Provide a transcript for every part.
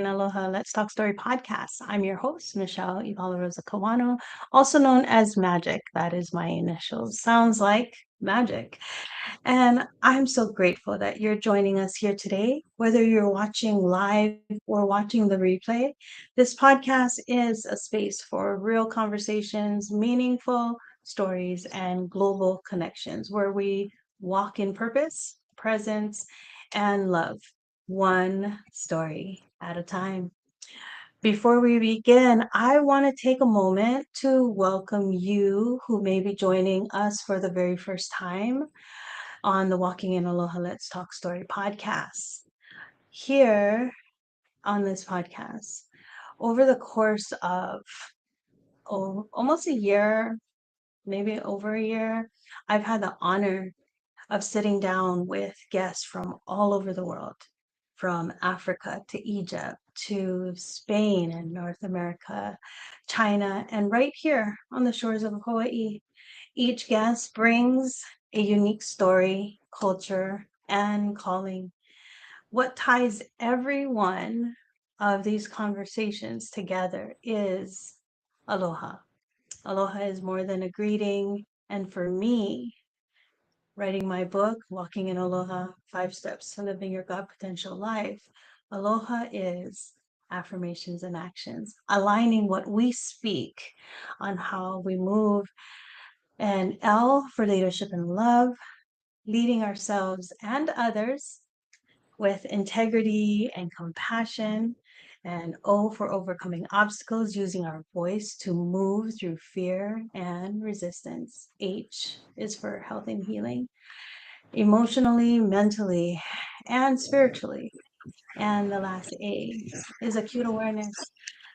Aloha, Let's Talk Story podcast. I'm your host, Michelle A G Ebalaroza-Kawano, also known as Magic. That is my initials. Sounds like magic. And I'm so grateful that you're joining us here today. Whether you're watching live or watching the replay, this podcast is a space for real conversations, meaningful stories, and global connections where we walk in purpose, presence, and love, one story at a time. Before we begin, I want to take a moment to welcome you who may be joining us for the very first time on the Walking in Aloha Let's Talk Story podcast. Here on this podcast, over the course of almost a year, maybe over a year, I've had the honor of sitting down with guests from all over the world, from Africa to Egypt to Spain and North America, China, and right here on the shores of Hawaii. Each guest brings a unique story, culture, and calling. What ties every one of these conversations together is aloha. Aloha is more than a greeting. And for me, writing my book, Walking in Aloha 5 Steps to Living Your God Potential Life, aloha is affirmations and actions, aligning what we speak on how we move, and L for leadership and love, leading ourselves and others with integrity and compassion, and O for overcoming obstacles, using our voice to move through fear and resistance. H is for health and healing, emotionally, mentally, and spiritually. And the last A is acute awareness,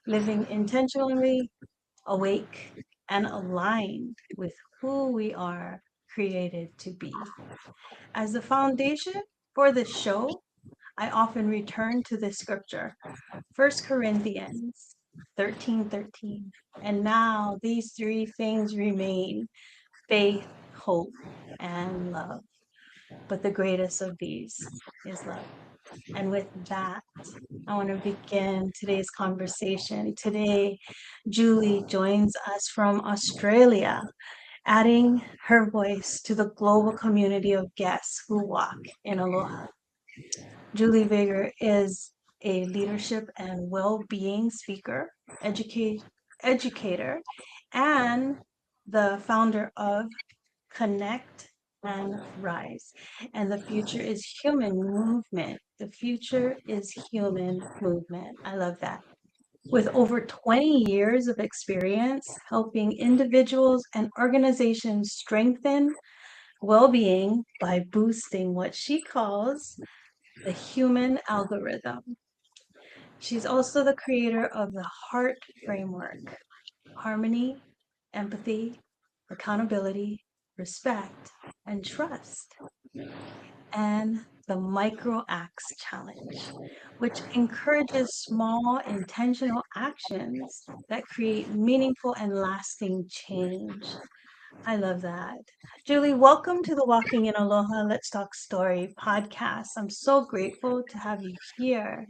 living intentionally, awake, and aligned with who we are created to be. As the foundation for this show, I often return to this scripture, 1 Corinthians 13:13. And now these three things remain: faith, hope, and love. But the greatest of these is love. And with that, I want to begin today's conversation. Today, Julie joins us from Australia, adding her voice to the global community of guests who walk in aloha. Julie Vigor is a leadership and well-being speaker, educator, and the founder of Connect and Rise. And the future is human movement. The future is human movement. I love that. With over 20 years of experience helping individuals and organizations strengthen well-being by boosting what she calls the human algorithm. She's also the creator of the Heart Framework: harmony, empathy, accountability, respect, and trust, and the Micro Acts Challenge, which encourages small intentional actions that create meaningful and lasting change. I love that. Julie, welcome to the Walking in Aloha Let's Talk Story podcast. I'm so grateful to have you here.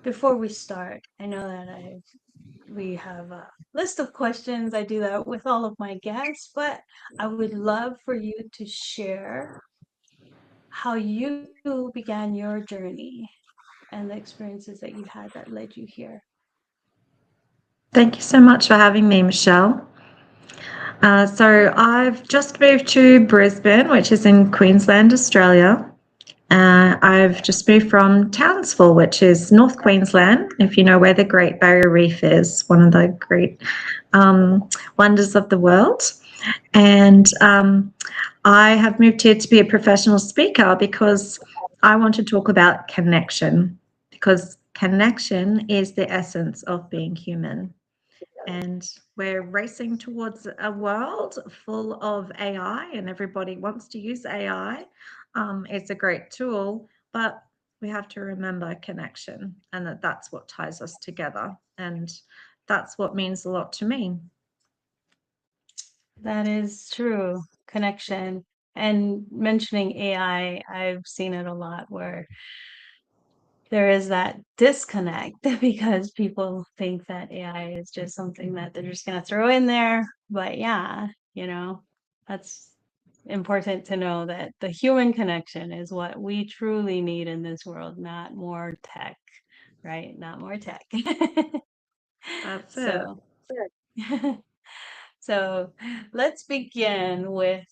Before we start, I know that we have a list of questions. I do that with all of my guests, but I would love for you to share how you began your journey and the experiences that you had that led you here. Thank you so much for having me, Michelle. So I've just moved to Brisbane, which is in Queensland, Australia. I've just moved from Townsville, which is North Queensland, if you know where the Great Barrier Reef is, one of the great wonders of the world. And I have moved here to be a professional speaker because I want to talk about connection, because connection is the essence of being human. And we're racing towards a world full of AI, and everybody wants to use AI. It's a great tool, but we have to remember connection, and that's what ties us together. And that's what means a lot to me. That is true. Connection. And mentioning AI, I've seen it a lot where there is that disconnect because people think that AI is just something that they're just going to throw in there. But yeah, that's important to know that the human connection is what we truly need in this world, not more tech, right? Not more tech. That's it. So, so let's begin with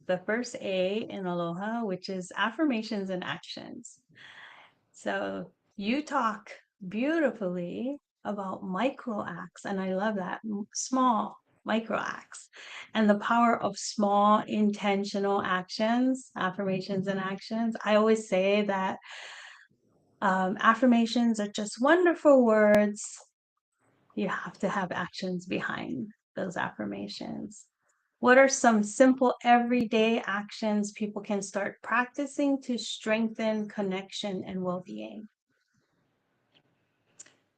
the first A in Aloha, which is affirmations and actions. So you talk beautifully about micro acts, and I love that small micro acts and the power of small intentional actions, affirmations and actions. I always say that affirmations are just wonderful words. You have to have actions behind those affirmations. What are some simple everyday actions people can start practicing to strengthen connection and well-being?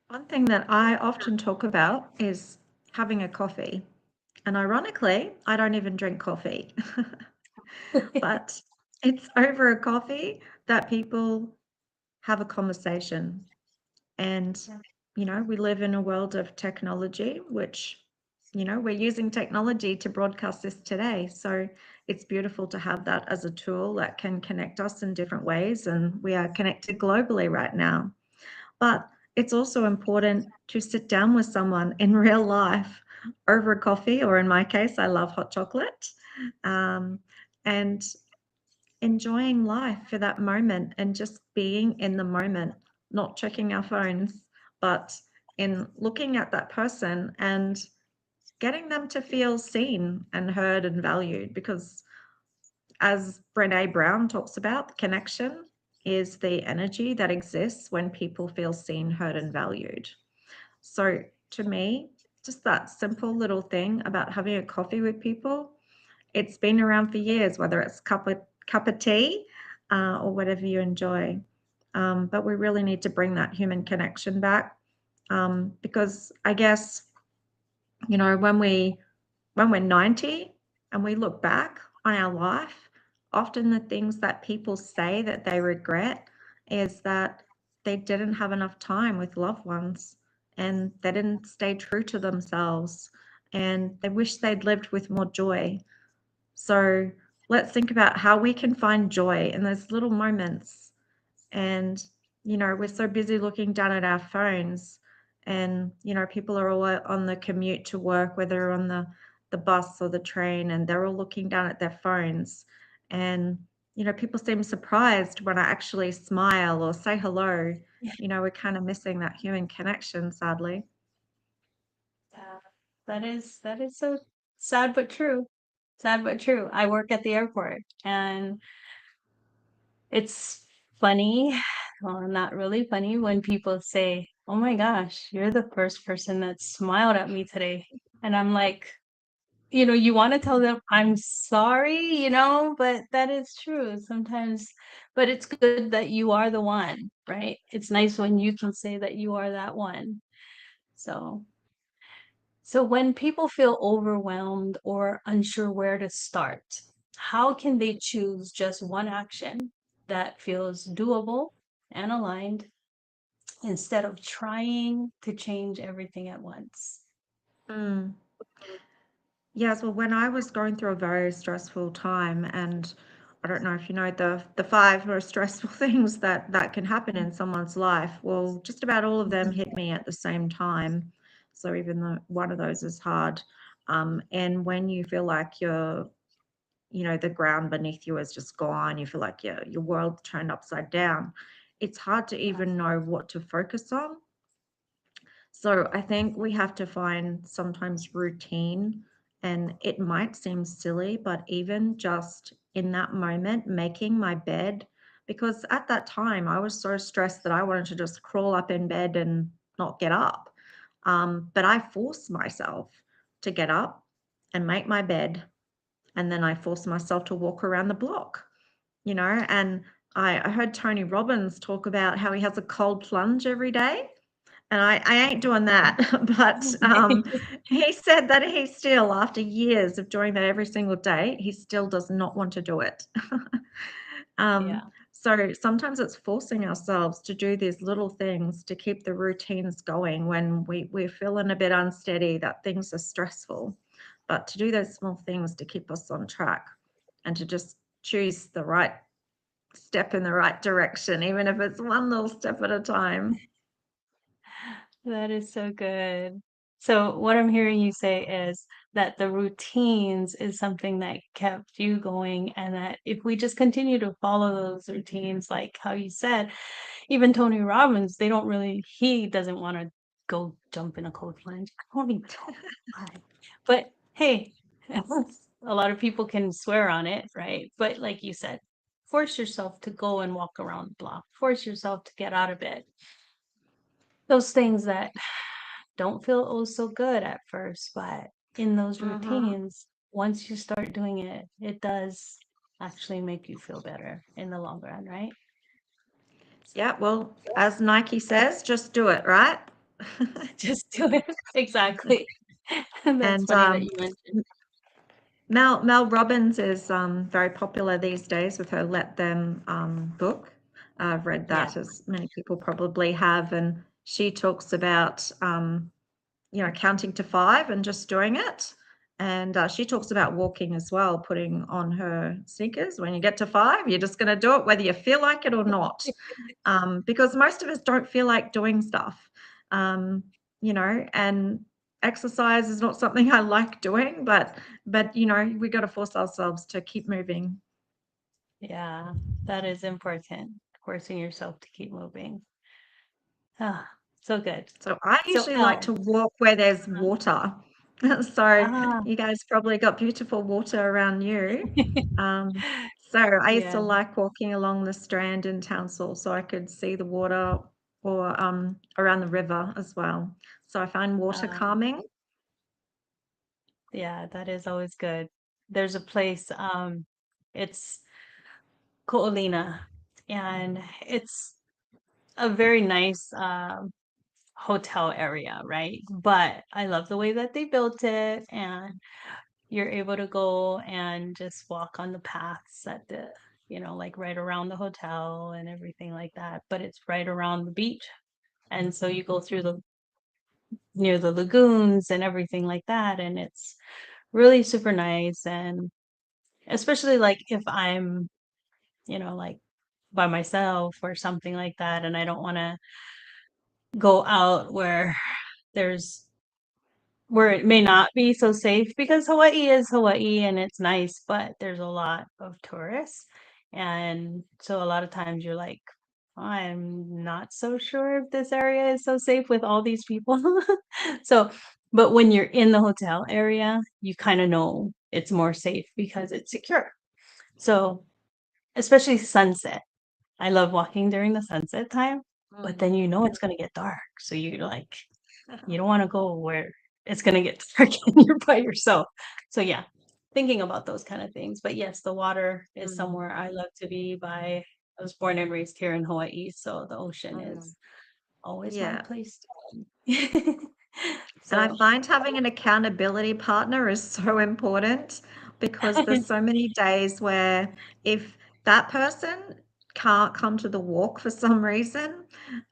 One thing that I often talk about is having a coffee. And ironically, I don't even drink coffee. But it's over a coffee that people have a conversation. And, we live in a world of technology, which, we're using technology to broadcast this today. So it's beautiful to have that as a tool that can connect us in different ways. And we are connected globally right now. But it's also important to sit down with someone in real life over a coffee, or in my case, I love hot chocolate, and enjoying life for that moment and just being in the moment, not checking our phones, but in looking at that person and getting them to feel seen and heard and valued. Because as Brene Brown talks about, connection is the energy that exists when people feel seen, heard, and valued. So to me, just that simple little thing about having a coffee with people, it's been around for years, whether it's cup of tea or whatever you enjoy. But we really need to bring that human connection back, because I guess, when we're 90 and we look back on our life, often the things that people say that they regret is that they didn't have enough time with loved ones, and they didn't stay true to themselves, and they wish they'd lived with more joy. So let's think about how we can find joy in those little moments. And, we're so busy looking down at our phones, and, people are all on the commute to work, whether on the bus or the train, and they're all looking down at their phones. And, people seem surprised when I actually smile or say hello. We're kind of missing that human connection, sadly. Yeah, that is so sad but true. Sad but true. I work at the airport and it's funny, well, not really funny when people say, "Oh my gosh, you're the first person that smiled at me today." And I'm like, you want to tell them I'm sorry, but that is true sometimes. But it's good that you are the one, right? It's nice when you can say that you are that one. So So when people feel overwhelmed or unsure where to start, how can they choose just one action that feels doable and aligned instead of trying to change everything at once? Mm. Yes, well, when I was going through a very stressful time, and I don't know if you know the five most stressful things that can happen in someone's life. Well, just about all of them hit me at the same time. So even though one of those is hard, and when you feel like the ground beneath you is just gone, you feel like your world turned upside down. It's hard to even know what to focus on. So I think we have to find sometimes routine, and it might seem silly, but even just in that moment, making my bed, because at that time I was so stressed that I wanted to just crawl up in bed and not get up. But I forced myself to get up and make my bed, and then I forced myself to walk around the block, and I heard Tony Robbins talk about how he has a cold plunge every day, and I ain't doing that. But he said that he still, after years of doing that every single day, he still does not want to do it. Yeah. um, So sometimes it's forcing ourselves to do these little things to keep the routines going when we're feeling a bit unsteady, that things are stressful. But to do those small things to keep us on track and to just choose the right step in the right direction, even if it's one little step at a time. That is so good. So what I'm hearing you say is that the routines is something that kept you going, and that if we just continue to follow those routines, like how you said, even Tony Robbins, he doesn't want to go jump in a cold plunge. I don't even know why. But hey, a lot of people can swear on it, right? But like you said, force yourself to go and walk around the block, force yourself to get out of bed. Those things that don't feel oh so good at first, but in those Mm-hmm. routines, once you start doing it, it does actually make you feel better in the long run, right? Yeah, well, as Nike says, just do it, right? Just do it. Exactly. And that's And funny that you mentioned. Mel Robbins is very popular these days with her Let Them book. I've read Yeah. that, as many people probably have, and she talks about counting to 5 and just doing it. And she talks about walking as well, putting on her sneakers. When you get to 5, you're just going to do it whether you feel like it or not, because most of us don't feel like doing stuff, um, and exercise is not something I like doing, but we got to force ourselves to keep moving. Yeah, that is important. Forcing yourself to keep moving. Ah, so good. So I So usually like Elle. to walk where there's uh, water. So Ah, you guys probably got beautiful water around you. Um, so I used to yeah. like walking along the Strand in Townsville so I could see the water, or around the river as well. So I find water Um, calming. yeah, that is always good. There's a place, it's Ko'olina, and it's a very nice hotel area, right? But I love the way that they built it, and you're able to go and just walk on the paths at like right around the hotel and everything like that. But it's right around the beach. And so you go through the near the lagoons and everything like that. And it's really super nice. And especially like if I'm, like by myself or something like that, and I don't want to go out there's where it may not be so safe, because Hawaii is Hawaii and it's nice, but there's a lot of tourists. And so a lot of times you're like, I'm not so sure if this area is so safe with all these people. So, but when you're in the hotel area, you kind of know it's more safe because it's secure. So, especially sunset. I love walking during the sunset time, but then Mhm. it's going to get dark. So you don't want to go where it's going to get dark and you're by yourself. So yeah, thinking about those kind of things. But yes, the water is Mm, somewhere I love to be by. I was born and raised here in Hawaii, so the ocean mm. is always my Yeah. place to be. And I So find having an accountability partner is so important, because there's so many days where if that person can't come to the walk for some reason,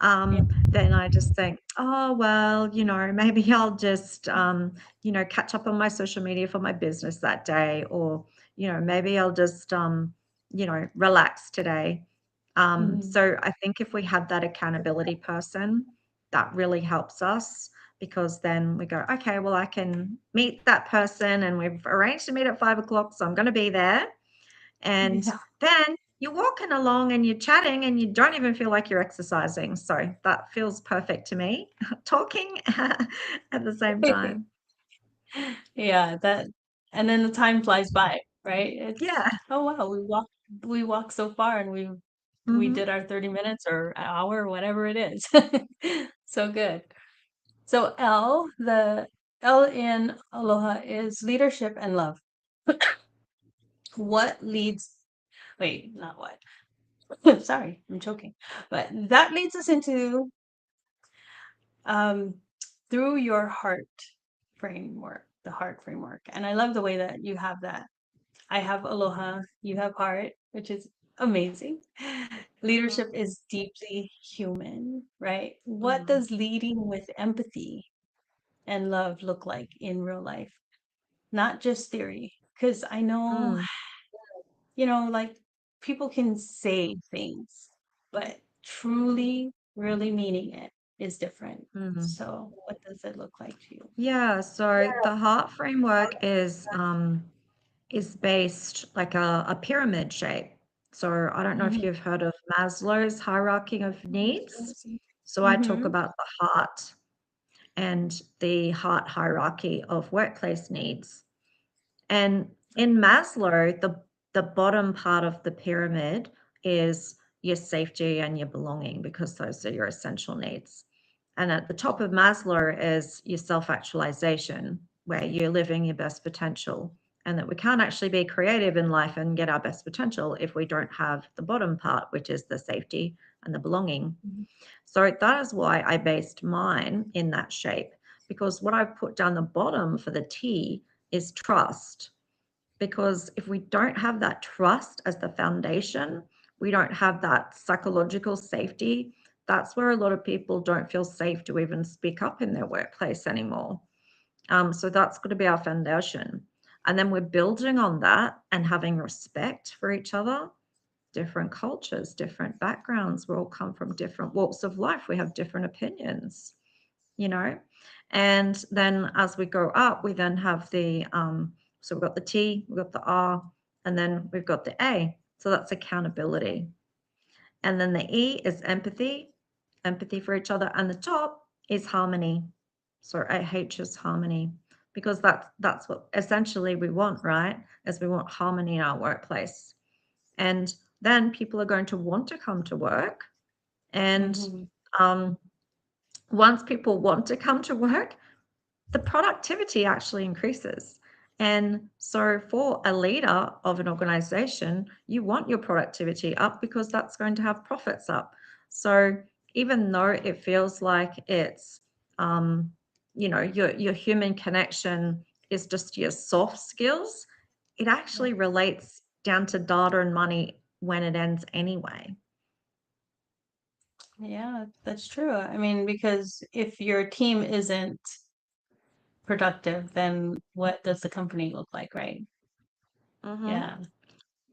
yeah. then I just think, oh, well, maybe I'll just, catch up on my social media for my business that day, or, maybe I'll just, relax today. Mhm. So I think if we have that accountability person, that really helps us, because then we go, okay, well, I can meet that person and we've arranged to meet at 5 o'clock, so I'm going to be there. And Yeah. then you're walking along and you're chatting and you don't even feel like you're exercising. So that feels perfect to me, talking at the same time. Yeah, and then the time flies by, right? It's, Yeah. oh wow, we walked so far, and we Hmm. did our 30 minutes or an hour, whatever it is. So good. So the L in Aloha is leadership and love. What leads, wait, not what. Sorry, I'm choking. But that leads us into um through your heart framework, the heart framework. And I love the way that you have that. I have Aloha, you have heart, which is amazing. Leadership is deeply human, right? What Mm, does leading with empathy and love look like in real life? Not just theory. Because I know, mm, like people can say things, but truly, really meaning it is different. mm. So, what does it look like to you? Yeah, so the heart framework is based like a pyramid shape. So I don't know if Mhm. you've heard of Maslow's hierarchy of needs. So I talk Mhm. about the heart and the heart hierarchy of workplace needs. And in Maslow, the bottom part of the pyramid is your safety and your belonging because those are your essential needs. And at the top of Maslow is your self-actualization, where you're living your best potential. And that we can't actually be creative in life and get our best potential if we don't have the bottom part, which is the safety and the belonging. Mhm. So that is why I based mine in that shape, because what I've put down the bottom for the T is trust. Because if we don't have that trust as the foundation, we don't have that psychological safety. That's where a lot of people don't feel safe to even speak up in their workplace anymore. So that's got to be our foundation. And then we're building on that and having respect for each other, different cultures, different backgrounds. We all come from different walks of life. We have different opinions, you know. And then as we go up, we then have so we've got the T, we've got the R, and then we've got the A. So that's accountability. And then the E is empathy, empathy for each other. And the top is harmony. So AH is harmony, because that's what essentially we want, right? Is we want harmony in our workplace. And then people are going to want to come to work. And Mhm. um, once people want to come to work, the productivity actually increases. And so, for a leader of an organization, you want your productivity up because that's going to have profits up. So, even though it feels like it's, um, your human connection is just your soft skills, it actually relates down to data and money when it ends anyway. Yeah, that's true. I mean, because if your team isn't productive, then what does the company look like, right? Hmm. Yeah.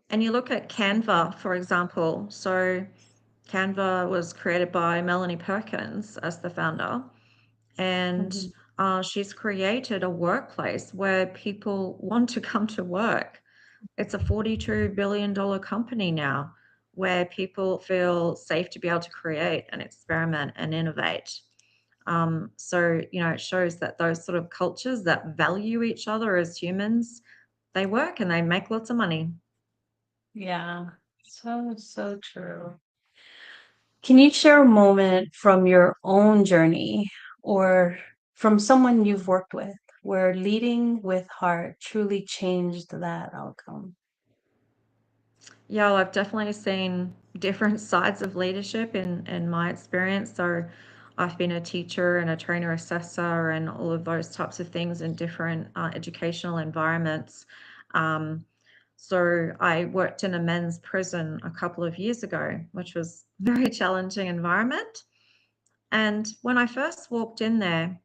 And you look at So true. Canva, for example. So, Canva was created by Melanie Perkins as the founder, and Mhm. she's created a workplace where people want to come to work. It's a $42 billion company now where people feel safe to be able to create and experiment and innovate. So, it shows that those sort of cultures that value each other as humans, they work and they make lots of money. Yeah. So, so true. Can you share a moment from your own journey or from someone you've worked with where leading with heart truly changed that outcome? Yeah, well, I've definitely seen different sides of leadership in my experience. So I've been a teacher and a trainer assessor and all of those types of things in different educational environments. Um, so I worked in a men's prison a couple of years ago, which was a very challenging environment. And when I first walked in there,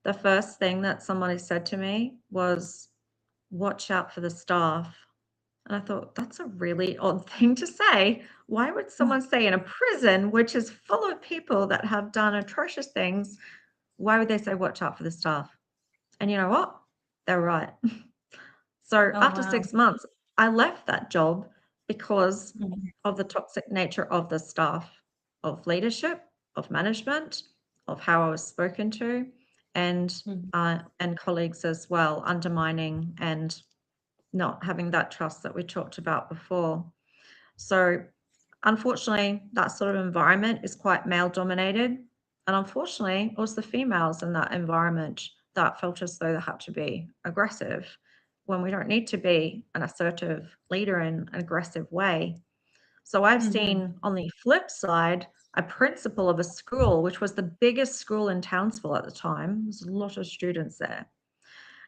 the first thing that somebody said to me was, "Watch out for the staff." And I thought, that's a really odd thing to say. Why would someone say in a prison, which is full of people that have done atrocious things, why would they say, watch out for the staff? And you know what? They're right. So Oh, after wow. 6 months, I left that job because Mhm. of the toxic nature of the staff, of leadership, of management, of how I was spoken to, Mhm. and colleagues as well, undermining and not having that trust that we talked about before. So, unfortunately, that sort of environment is quite male dominated. And unfortunately, it was the females in that environment that felt as though they had to be aggressive when we don't need to be an assertive leader in an aggressive way. So, I've Mhm. seen on the flip side a principal of a school, which was the biggest school in Townsville at the time. There's a lot of students there.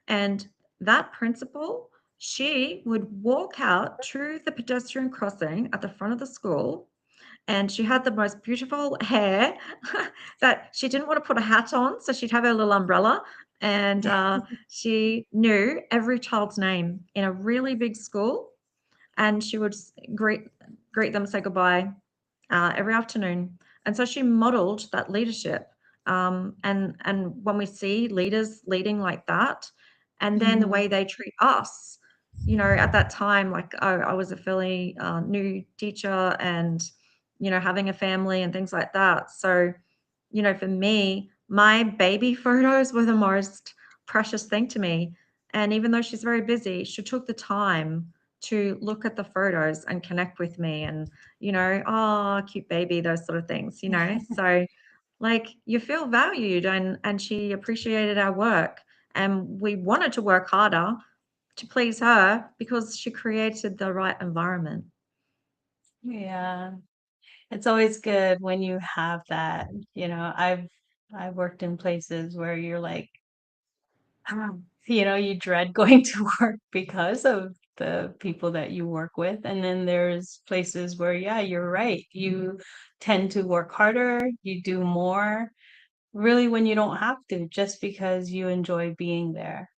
And that principal, she would walk out to the pedestrian crossing at the front of the school and she had the most beautiful hair that she didn't want to put a hat on, so she'd have her little umbrella, and she knew every child's name in a really big school, and she would greet them, say goodbye every afternoon. And so she modeled that leadership. And when we see leaders leading like that, and then the way Mhm. they treat us, at that time, like I was a fairly new teacher, and having a family and things like that. So, for me, my baby photos were the most precious thing to me. And even though she's very busy, she took the time to look at the photos and connect with me, and oh, cute baby, those sort of things. So like, you feel valued, and she appreciated our work, and we wanted to work harder to please her because she created the right environment. Yeah. It's always good when you have that, I've worked in places where you're like, you dread going to work because of the people that you work with. And then there's places where, yeah, you're right. You tend to work harder, you do more, really when you don't have to, just because you enjoy being there,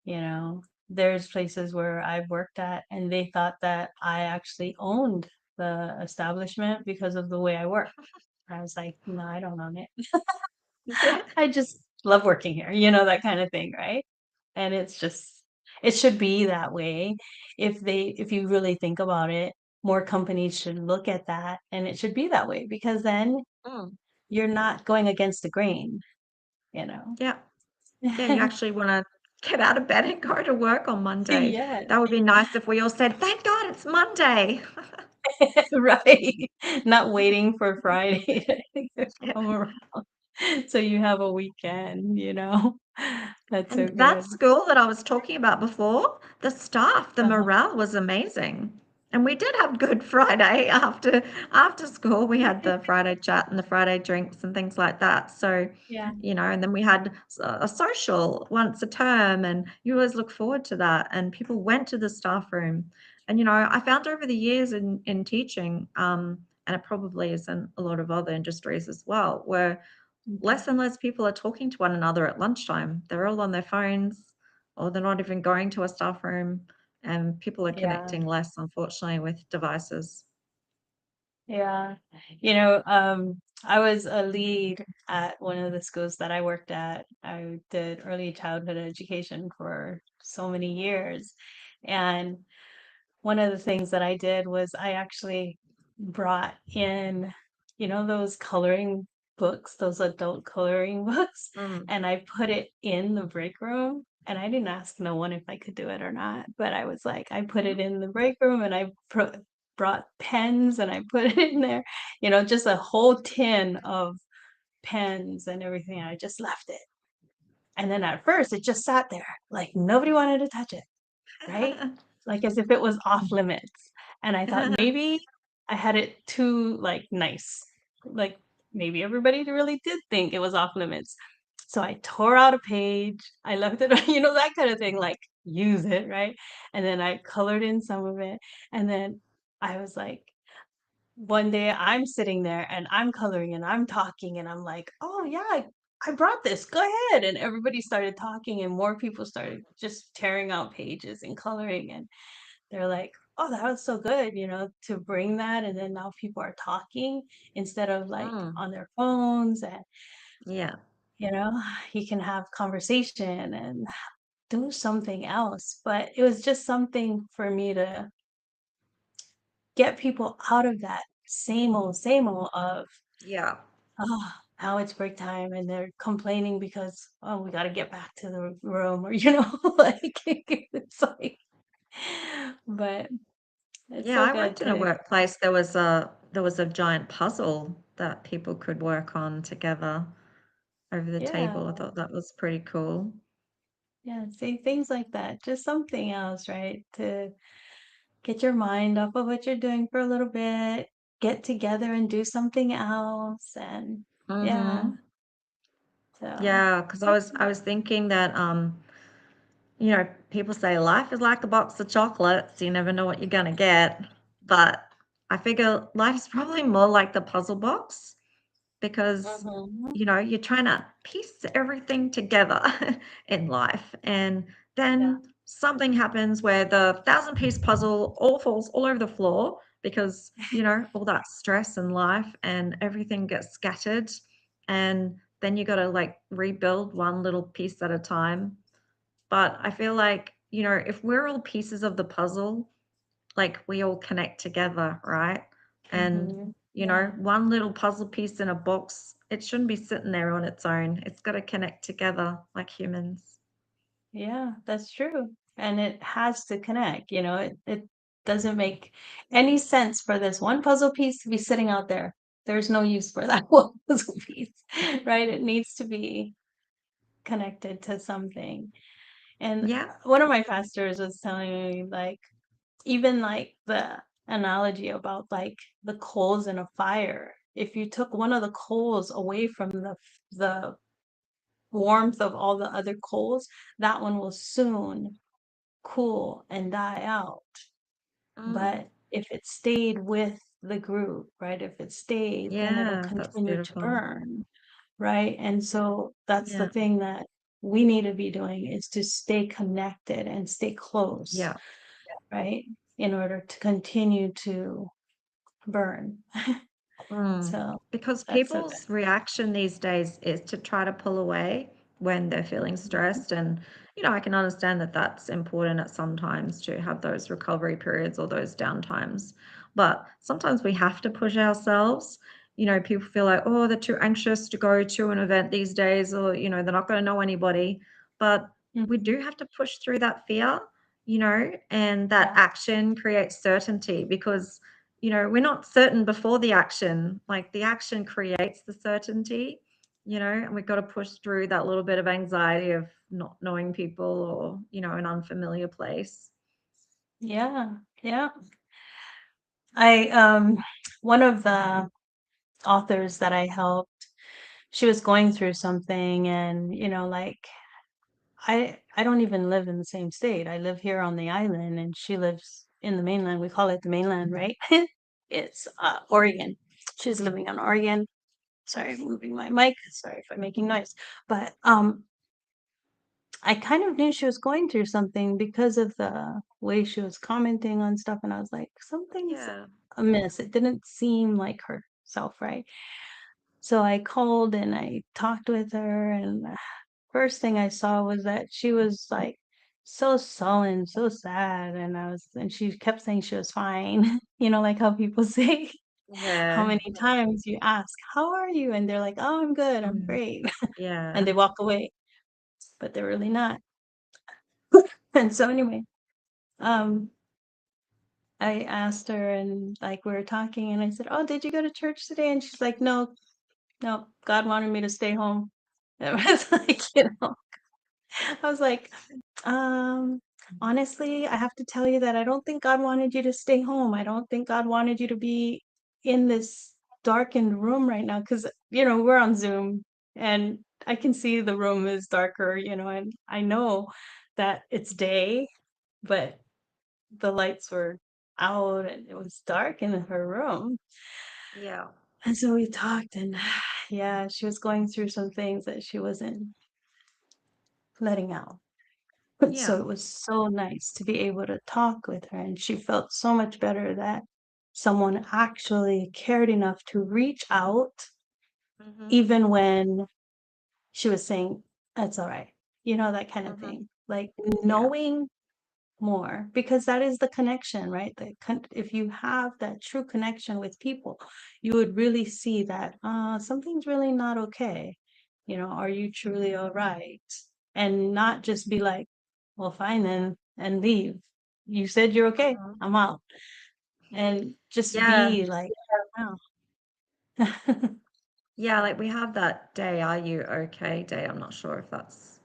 you know. There's places where I've worked at and they thought that I actually owned the establishment because of the way I work. I was like, no, I don't own it. I just love working here, that kind of thing, right? And it's just, it should be that way. If you really think about it, more companies should look at that and it should be that way because then Mm, you're not going against the grain, you know? yeah. Yeah, you actually want to get out of bed and go to work on Monday. Yeah, That would be nice if we all said, "Thank God it's Monday." right. Not waiting for Friday to Yeah. come around so you have a weekend. That's so And that good. school that I was talking about before, the staff, the Uh-huh. morale was amazing. And we did have Good Friday after school. We had the Friday chat and the Friday drinks and things like that. So, Yeah. and then we had a social once a term, and you always look forward to that. And people went to the staff room. And I found over the years in teaching, and it probably is in a lot of other industries as well, where Mhm. less and less people are talking to one another at lunchtime. They're all on their phones, or they're not even going to a staff room, and people are Yeah. connecting less, unfortunately, with devices. Yeah. I was a lead at one of the schools that I worked at. I did early childhood education for so many years. And one of the things that I did was I actually brought in, those coloring books, those adult coloring books, Mm. and I put it in the break room. And I didn't ask no one if I could do it or not, but I was like, I put it in the break room and I brought pens and I put it in there, just a whole tin of pens and everything. I just left it. And then at first it just sat there, like nobody wanted to touch it, right? Like as if it was off limits. And I thought maybe I had it too like nice. Like maybe everybody really did think it was off limits. So I tore out a page. I left it, that kind of thing, like use it, right? And then I colored in some of it. And then I was like, one day I'm sitting there and I'm coloring and I'm talking and I'm like, oh yeah, I brought this. Go ahead. And everybody started talking and more people started just tearing out pages and coloring. And they're like, oh, that was so good, to bring that. And then now people are talking instead of like Mm. on their phones. And, Yeah. you know, you can have conversation and do something else. But it was just something for me to get people out of that same old of, Yeah. oh, now it's break time and they're complaining because, oh, we got to get back to the room or, like it's like, but it's Yeah, so I good worked in a to, workplace. There was a giant puzzle that people could work on together over the table. I yeah, thought that was pretty cool. yeah, see things like that. Just something else, right? To get your mind off of what you're doing for a little bit, get together and do something else. And yeah, Mm-hmm. so Yeah, because I that's, was I was thinking that people say life is like a box of chocolates. You never know what you're gonna get. But I figure life is probably more like the puzzle box because Mhm. you're trying to piece everything together in life, and Yeah. then something happens where the thousand-piece puzzle all falls all over the floor because all that stress in life and everything gets scattered, and then you got to like rebuild one little piece at a time. But I feel like if we're all pieces of the puzzle, like we all connect together, right? And Yeah. one little puzzle piece in a box, it shouldn't be sitting there on its own. It's got to connect together like humans. Yeah, that's true. And it has to connect, it doesn't make any sense for this one puzzle piece to be sitting out there. There's no use for that one puzzle piece, right? It needs to be connected to something. And Yeah. one of my pastors was telling me, like, even like the analogy about like the coals in a fire. If you took one of the coals away from the warmth of all the other coals, that one will soon cool and die out. Mm. But if it stayed with the group, right? If it stayed, then it'll Yeah, that's continue to beautiful. burn, right? And so that's the Yeah. thing that we need to be doing, is to stay connected and stay close, Yeah. right? In order to continue to burn. Mm. So Because that's so good. people's reaction these days is to try to pull away when they're feeling Mhm. stressed. And, I can understand that that's important at some times to have those recovery periods or those downtimes. But sometimes we have to push ourselves. People feel like, oh, they're too anxious to go to an event these days, or, they're not going to know anybody. But we Mhm. do have to push through that fear, and that Yeah. action creates certainty because we're not certain before the action. Like the action creates the certainty, and we've got to push through that little bit of anxiety of not knowing people or, an unfamiliar place. Yeah. Yeah. I one of the authors that I helped, she was going through something, and like, I don't even live in the same state. I live here on the island and she lives in the mainland. We call it the mainland, right? It's Oregon. She's living on Oregon. Sorry, I'm moving my mic. Sorry if I'm making noise. But I kind of knew she was going through something because of the way she was commenting on stuff, and I was like, something's Yeah. amiss. It didn't seem like herself, right? So I called and I talked with her, and first thing I saw was that she was like so sullen, so sad, and she kept saying she was fine. Like how people say, how Yeah. many times you ask, "How are you?" and they're like, "Oh, I'm good, I'm Mm. great," and Yeah. they walk away, but they're really not. And so anyway, um, I asked her, and like we were talking, and I said, "Oh, did you go to church today?" And she's like, "No, no, God wanted me to stay home." It was like, I was like, um, honestly, I have to tell you that I don't think God wanted you to stay home. I don't think God wanted you to be in this darkened room right now, because, we're on Zoom and I can see the room is darker, and I know that it's day, but the lights were out and it was dark in her room. Yeah. And so we talked, and yeah, she was going through some things that she wasn't letting out. So Yeah. it was so nice to be able to talk with her, and she felt so much better that someone actually cared enough to reach out, Mm-hmm. even when she was saying, "That's all right," that kind of Mm-hmm. thing. Like Yeah. knowing more, because that is the connection, right? If you have that true connection with people, you would really see that something's really not okay. Are you truly all right? And not just be like, well, fine then, and leave. You said you're okay, Mm-hmm. I'm out. And just Yeah. be like, wow. Yeah. Like we have that day, Are You Okay day. I'm not sure if that's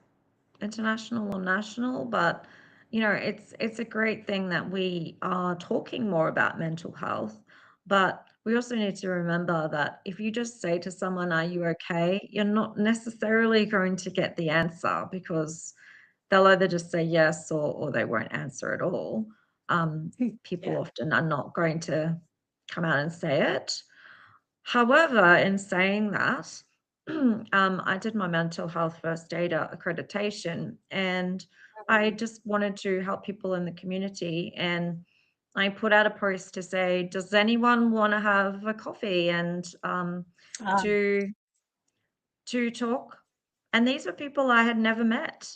international or national, but it's a great thing that we are talking more about mental health. But we also need to remember that if you just say to someone, "Are you okay?" you're not necessarily going to get the answer because they'll either just say yes or they won't answer at all. Um, People Yeah. often are not going to come out and say it. However, in saying that, I did my mental health first aider accreditation, and I just wanted to help people in the community. And I put out a post to say, does anyone want to have a coffee and Ah, to talk? And these were people I had never met.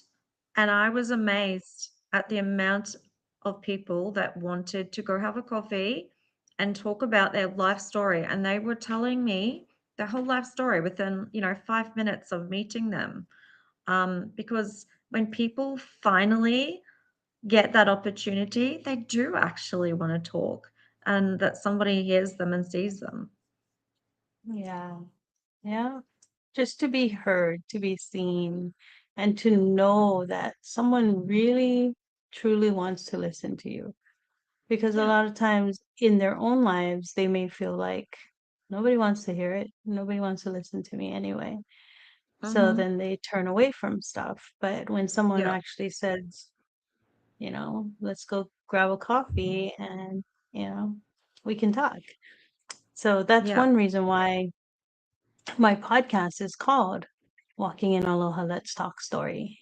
And I was amazed at the amount of people that wanted to go have a coffee and talk about their life story. And they were telling me their whole life story within, 5 minutes of meeting them. Because when people finally get that opportunity, they do actually want to talk and that somebody hears them and sees them. yeah. Yeah. Just to be heard, to be seen, and to know that someone really truly wants to listen to you. Because a Yeah. lot of times in their own lives, they may feel like nobody wants to hear it. Nobody wants to listen to me anyway. So Mm-hmm. then they turn away from stuff. But when someone Yeah. actually says, let's go grab a coffee and, you know, we can talk. So that's Yeah. one reason why my podcast is called Walking in Aloha, Let's Talk Story.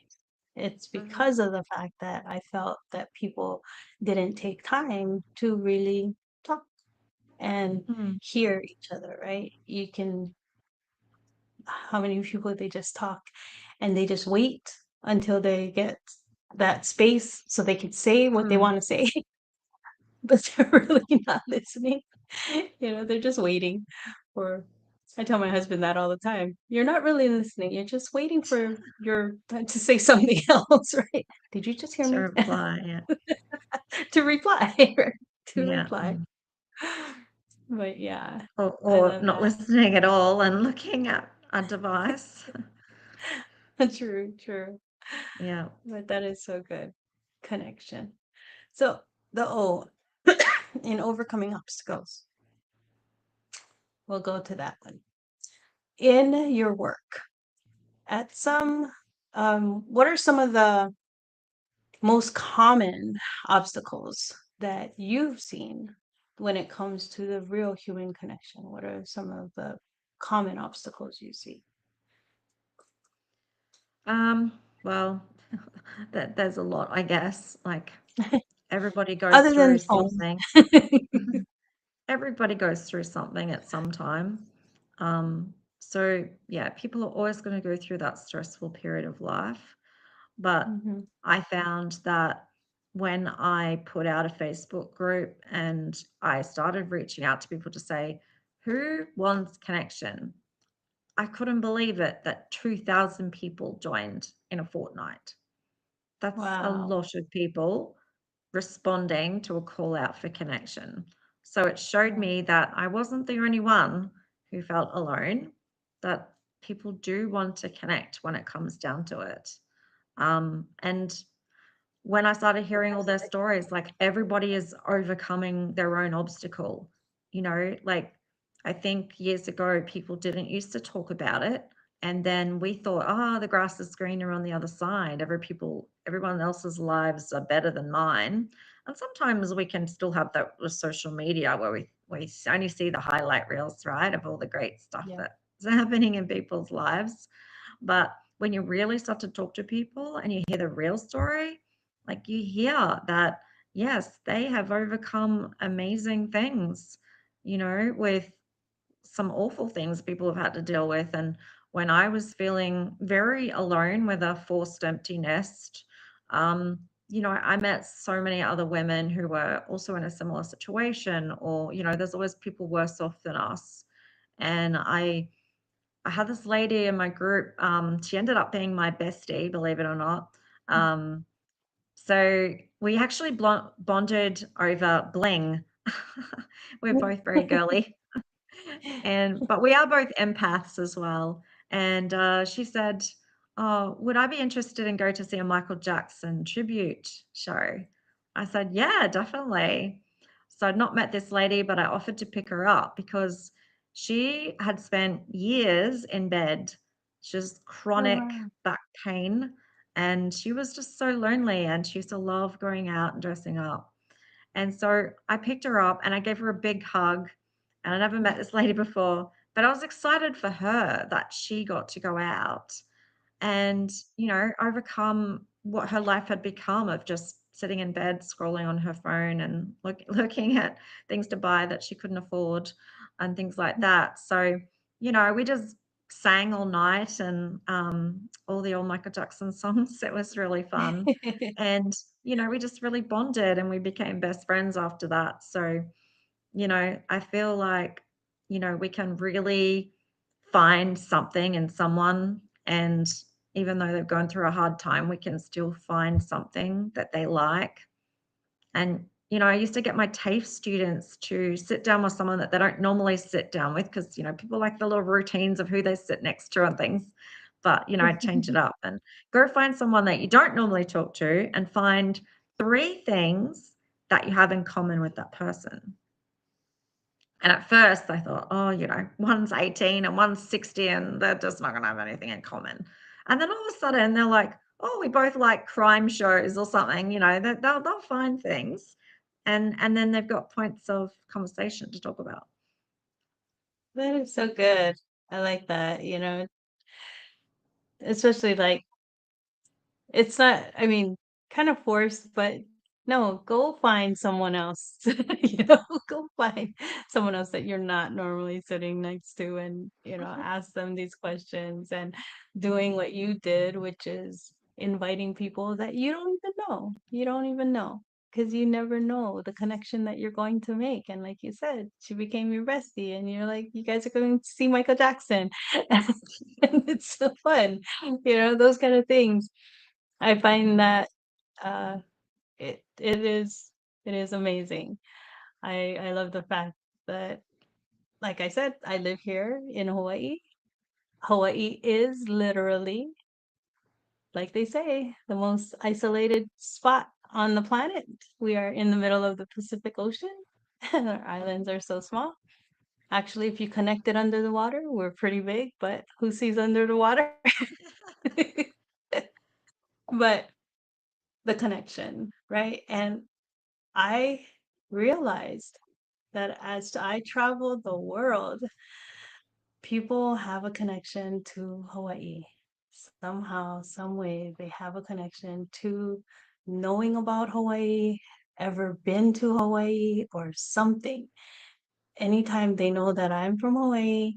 It's Mm-hmm. because of the fact that I felt that people didn't take time to really talk and Mm-hmm. hear each other, right? How many people they just talk and they just wait until they get that space so they can say what they Mm-hmm. want to say, but they're really not listening. They're just waiting for. I tell my husband that all the time. You're not really listening. You're just waiting for your to say something else, right? Did you just hear To me? reply. Yeah. To reply, right? To Yeah. reply. But yeah, I Or love not that. listening at all and looking at a device. True, true. Yeah. But that is so good. Connection. So the O in overcoming obstacles. We'll go to that one. In your work, at some what are some of the most common obstacles that you've seen when it comes to the real human connection? What are some of the common obstacles you see? Um, well, there's a lot, I guess. Like everybody goes Other than through the phone. something. Everybody goes through something at some time. So yeah, people are always going to go through that stressful period of life. But Mhm. I found that when I put out a Facebook group and I started reaching out to people to say, who wants connection? I couldn't believe it that 2,000 people joined in a fortnight. That's a Wow. lot of people responding to a call out for connection. So it showed Yeah. me that I wasn't the only one who felt alone, that people do want to connect when it comes down to it. And when I started hearing all their stories, like everybody is overcoming their own obstacle. Like I think years ago, people didn't used to talk about it. And then we thought, oh, the grass is greener on the other side. Everyone else's lives are better than mine. And sometimes we can still have that with social media where we only see the highlight reels, right, of all the great stuff Yeah. that's happening in people's lives. But when you really start to talk to people and you hear the real story, like you hear that, yes, they have overcome amazing things, with some awful things people have had to deal with. And when I was feeling very alone with a forced empty nest, I met so many other women who were also in a similar situation, or, there's always people worse off than us. And I had this lady in my group. She ended up being my bestie, believe it or not. Um, so we actually bonded over bling. We're both very girly, but we are both empaths as well. And she said, "Oh, would I be interested in going to see a Michael Jackson tribute show?" I said, "Yeah, definitely." So I'd not met this lady, but I offered to pick her up because she had spent years in bed, just Oh, chronic wow. back pain, and she was just so lonely. And she used to love going out and dressing up. And so I picked her up and I gave her a big hug and I never met this lady before, but I was excited for her that she got to go out and, overcome what her life had become of just sitting in bed, scrolling on her phone and looking at things to buy that she couldn't afford and things like that. So, we just sang all night and all the old Michael Jackson songs. It was really fun. And, we just really bonded and we became best friends after that. So, I feel like, we can really find something in someone, and even though they've gone through a hard time, we can still find something that they like. And, I used to get my TAFE students to sit down with someone that they don't normally sit down with because, people like the little routines of who they sit next to and things. But, I'd change it up and go find someone that you don't normally talk to and find 3 things that you have in common with that person. And at first I thought, oh, one's 18 and one's 60 and they're just not going to have anything in common. And then all of a sudden they're like, oh, we both like crime shows or something, they'll find things. And then they've got points of conversation to talk about. That is so good. I like that, especially like it's not, I mean, kind of forced, but no, go find someone else. Go find someone else that you're not normally sitting next to and, ask them these questions and doing what you did, which is inviting people that you don't even know. You don't even know because you never know the connection that you're going to make. And like you said, she became your bestie and you're like, you guys are going to see Michael Jackson. And it's so fun, those kind of things. I find that uh, it is amazing. I love the fact that, like I said, I live here in Hawaii. Hawaii is literally, like they say, the most isolated spot on the planet. We are in the middle of the Pacific Ocean, and our islands are so small. Actually, if you connect it under the water, we're pretty big, but who sees under the water? But the connection, right? And I realized that as I travel the world, people have a connection to Hawaii. Somehow, some way, they have a connection to knowing about Hawaii, ever been to Hawaii, or something. Anytime they know that I'm from Hawaii,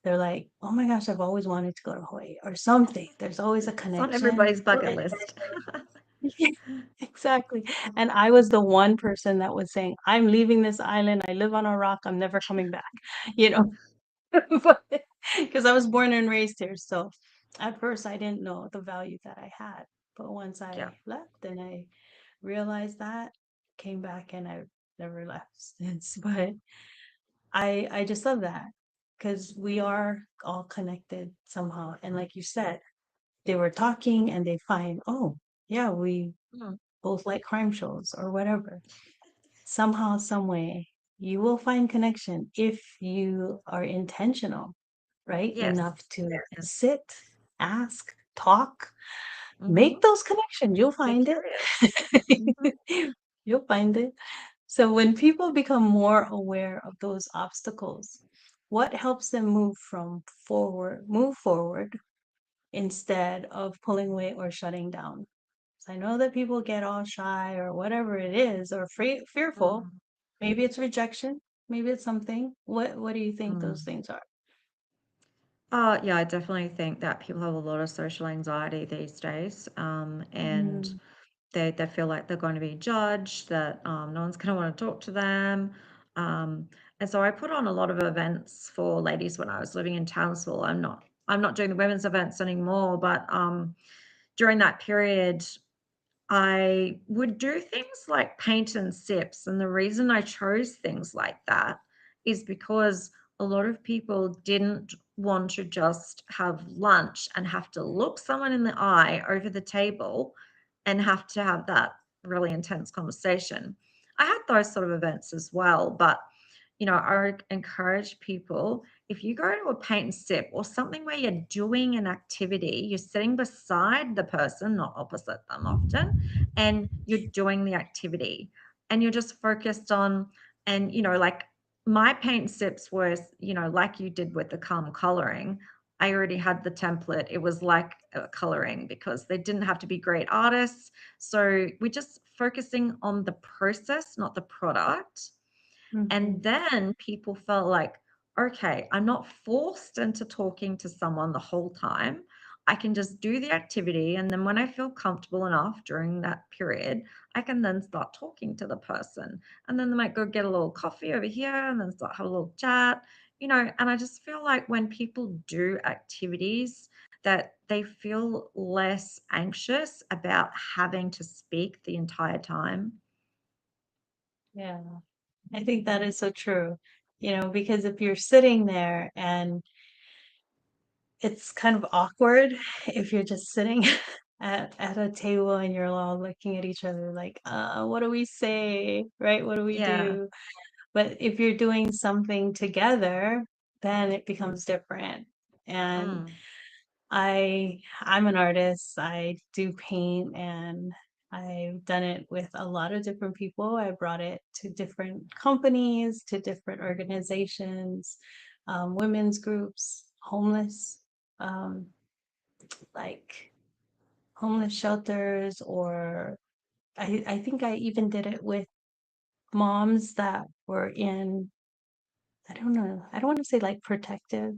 they're like, oh my gosh, I've always wanted to go to Hawaii, or something. There's always a It's on connection. everybody's bucket list. Yeah, exactly. And I was the one person that was saying, I'm leaving this island. I live on a rock. I'm never coming back, you know, because I was born and raised here. So at first I didn't know the value that I had. But once Yeah. I left and I realized that, came back and I've never left since. But I just love that because we are all connected somehow. And like you said, they were talking and they find, oh, yeah, we Mm. both like crime shows or whatever. Somehow, some way, you will find connection if you are intentional, right? Yes. Enough to Yes. sit, ask, talk, Hmm. make those connections. You'll Be find curious. Hmm. it. You'll find it. So when people become more aware of those obstacles, what helps them move forward instead of pulling away or shutting down? So I know that people get all shy or whatever it is, or fearful. Mm. Maybe it's rejection. Maybe it's something. What do you think those Mm. things are? Yeah, I definitely think that people have a lot of social anxiety these days, and Mm, they feel like they're going to be judged, that no one's going to want to talk to them. Um, and so I put on a lot of events for ladies when I was living in Townsville. I'm not doing the women's events anymore, but during that period, I would do things like paint and sips. And the reason I chose things like that is because a lot of people didn't want to just have lunch and have to look someone in the eye over the table and have to have that really intense conversation. I had those sort of events as well, but I encourage people, if you go to a paint and sip or something where you're doing an activity, you're sitting beside the person, not opposite them often, and you're doing the activity and you're just focused on, and like my paint sips were, like you did with the calm coloring. I already had the template. It was like coloring because they didn't have to be great artists. So we're just focusing on the process, not the product. And Mhm. then people felt like, okay, I'm not forced into talking to someone the whole time. I can just do the activity. And then when I feel comfortable enough during that period, I can then start talking to the person. And then they might go get a little coffee over here and then start have a little chat, And I just feel like when people do activities, that they feel less anxious about having to speak the entire time. Yeah. I think that is so true. Because if you're sitting there and it's kind of awkward if you're just sitting at a table and you're all looking at each other like, what do we say? Right? What do we Yeah. do? But if you're doing something together, then it becomes different. And Mm, I'm an artist. I do paint and I've done it with a lot of different people. I brought it to different companies, to different organizations, women's groups, homeless, um, like homeless shelters, or I think I even did it with moms that were in, I don't know, I don't want to say like protective,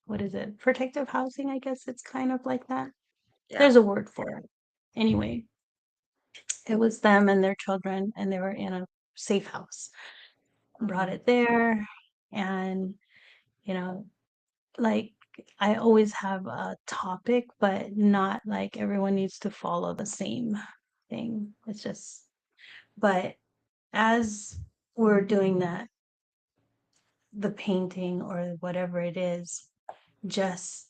what is it? Protective housing, I guess it's kind of like that. yeah. There's a word for it. Anyway, it was them and their children, and they were in a safe house. Brought Mm, it there, and, you know, like, I always have a topic, but not like everyone needs to follow the same thing. It's just, but as we're doing that, the painting or whatever it is, just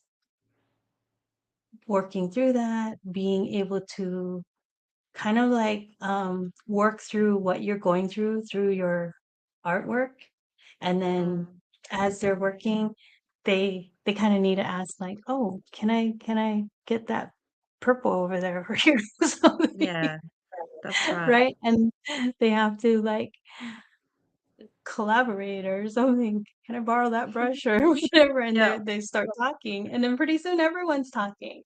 working through that, being able to kind of like work through what you're going through your artwork, and then mm. as they're working, they kind of need to ask like, oh, can I get that purple over there over here or something, Yeah, that's right. right? And they have to like collaborate or something. Can I borrow that brush or whatever? And Yeah, they start talking, and then pretty soon everyone's talking,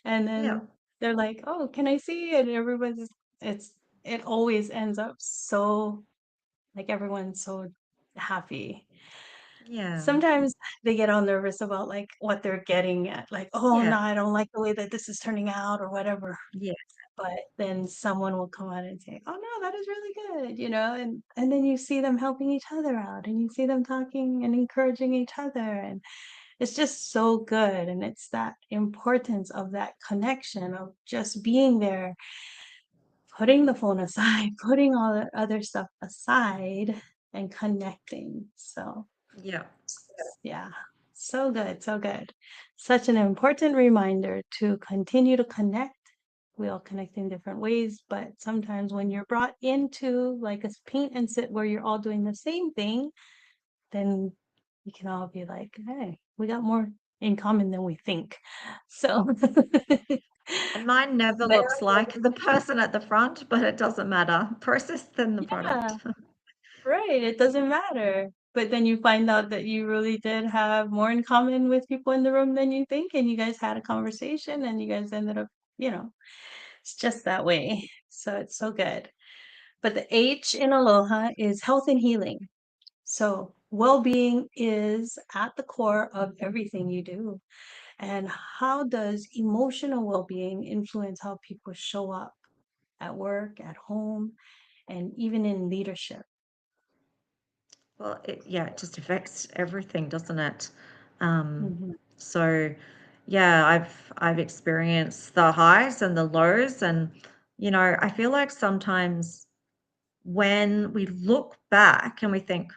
and yeah, then they're like, "Oh, can I see?" And everyone's it's it always ends up so like everyone's so happy. yeah, Sometimes they get all nervous about like what they're getting at, like, "Oh yeah, no, I don't like the way that this is turning out," or whatever. yeah, But then someone will come out and say, "Oh no, that is really good," and then you see them helping each other out, and you see them talking and encouraging each other, and it's just so good, and it's that importance of that connection of just being there, putting the phone aside, putting all the other stuff aside, and connecting. So, yeah, yeah, so good, so good. Such an important reminder to continue to connect. We all connect in different ways, but sometimes when you're brought into like a paint and sit where you're all doing the same thing, then you can all be like, hey, we got more in common than we think. So, and mine never but looks like the person at the front, but it doesn't matter. Process then the yeah, product. right. It doesn't matter. But then you find out that you really did have more in common with people in the room than you think, and you guys had a conversation and you guys ended up, you know, it's just that way. So it's so good. But the H in Aloha is health and healing. So well being is at the core of everything you do. And how does emotional well being influence how people show up at work, at home, and even in leadership? Well, yeah, it just affects everything, doesn't it? Um, Mhm. so, yeah, I've experienced the highs and the lows, and I feel like sometimes when we look back and we think,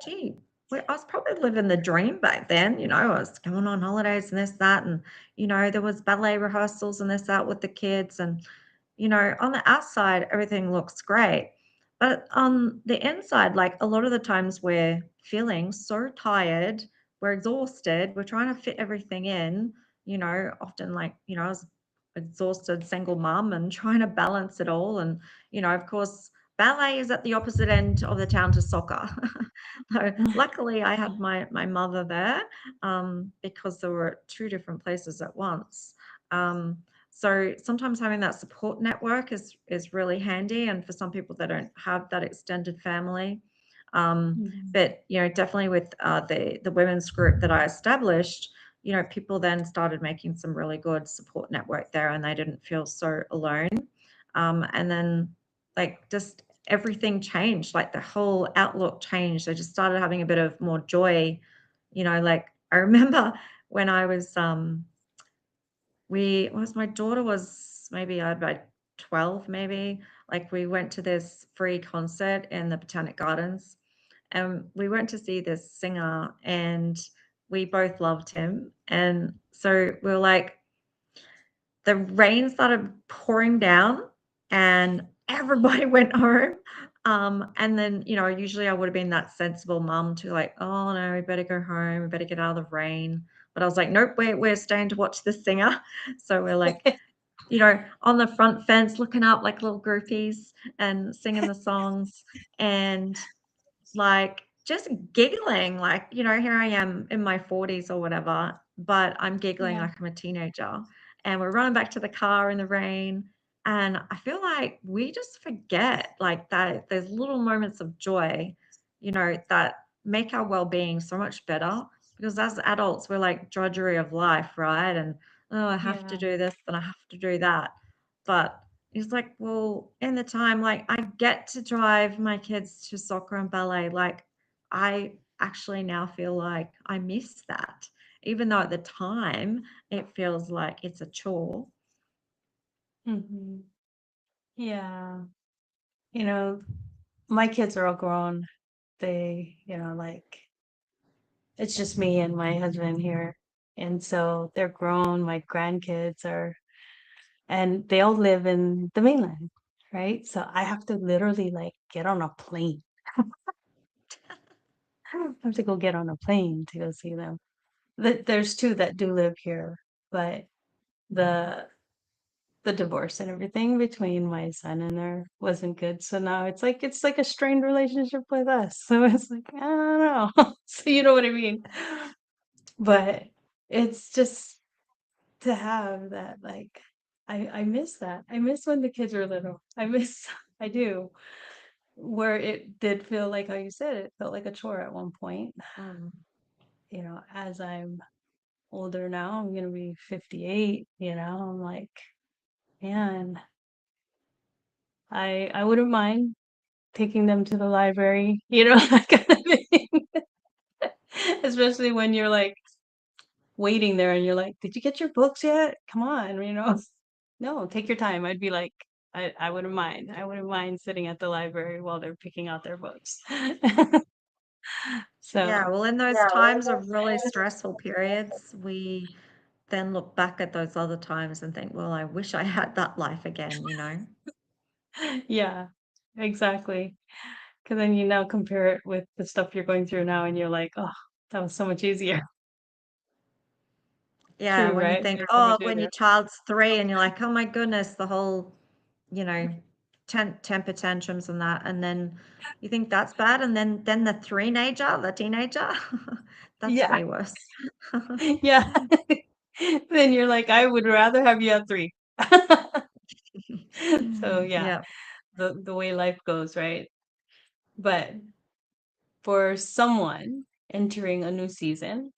gee, I was probably living the dream back then. I was going on holidays and this, that, and, there was ballet rehearsals and this, that with the kids. And, on the outside, everything looks great. But on the inside, like a lot of the times we're feeling so tired, we're exhausted, we're trying to fit everything in, often like, I was exhausted single mom and trying to balance it all. And, of course, ballet is at the opposite end of the town to soccer. So luckily, I had my mother there, because there were two different places at once. Um, so sometimes having that support network is really handy, and for some people that don't have that extended family. Mhm. But definitely with the women's group that I established, people then started making some really good support network there, and they didn't feel so alone. And then like just everything changed, like the whole outlook changed. I just started having a bit of more joy. Like I remember when I was we was my daughter was maybe I had about 12 maybe. Like we went to this free concert in the Botanic Gardens, and we went to see this singer, and we both loved him. And so we were like, the rain started pouring down and everybody went home. And then, usually I would have been that sensible mum to like, oh no, we better go home, we better get out of the rain. But I was like, nope, we're staying to watch the singer. So we're like, on the front fence looking up like little groupies and singing the songs. And like just giggling, like, here I am in my 40s or whatever, but I'm giggling Yeah. like I'm a teenager. And we're running back to the car in the rain. And I feel like we just forget like that there's little moments of joy, that make our well-being so much better. Because as adults, we're like drudgery of life, right? And oh, I have to Yeah. do this and I have to do that. But he's like, well, in the time, like I get to drive my kids to soccer and ballet. Like I actually now feel like I miss that, even though at the time it feels like it's a chore. Mhm. Yeah. You know, my kids are all grown. They, like it's just me and my husband here. And so they're grown. My grandkids are, and they all live in the mainland, right? So I have to literally like get on a plane. I have to go get on a plane to go see them. There's two that do live here, but the the divorce and everything between my son and her wasn't good. So now it's like a strained relationship with us. So it's like, I don't know. So you know what I mean? But it's just to have that like I miss that. I miss when the kids were little. I do. Where it did feel like how you said it felt like a chore at one point. Mm. As I'm older now, I'm gonna be 58, I'm like, man, I wouldn't mind taking them to the library, that kind of thing. Especially when you're like waiting there and you're like, did you get your books yet? Come on. No, take your time. I'd be like, I wouldn't mind. I wouldn't mind sitting at the library while they're picking out their books. Yeah, So, well, in those times of really stressful periods, we then look back at those other times and think, well, I wish I had that life again. yeah, exactly. Because then you now compare it with the stuff you're going through now, and you're like, oh, that was so much easier. Yeah, True, when you right? think, They're so oh, much when your easier. child's 3 and you're like, oh my goodness, the whole, you know, temper tantrums and that, and then you think that's bad, and then the teenager, that's Yeah, way worse. yeah. Then you're like, I would rather have you at 3. So yeah, Yeah. the way life goes, right? But for someone entering a new season,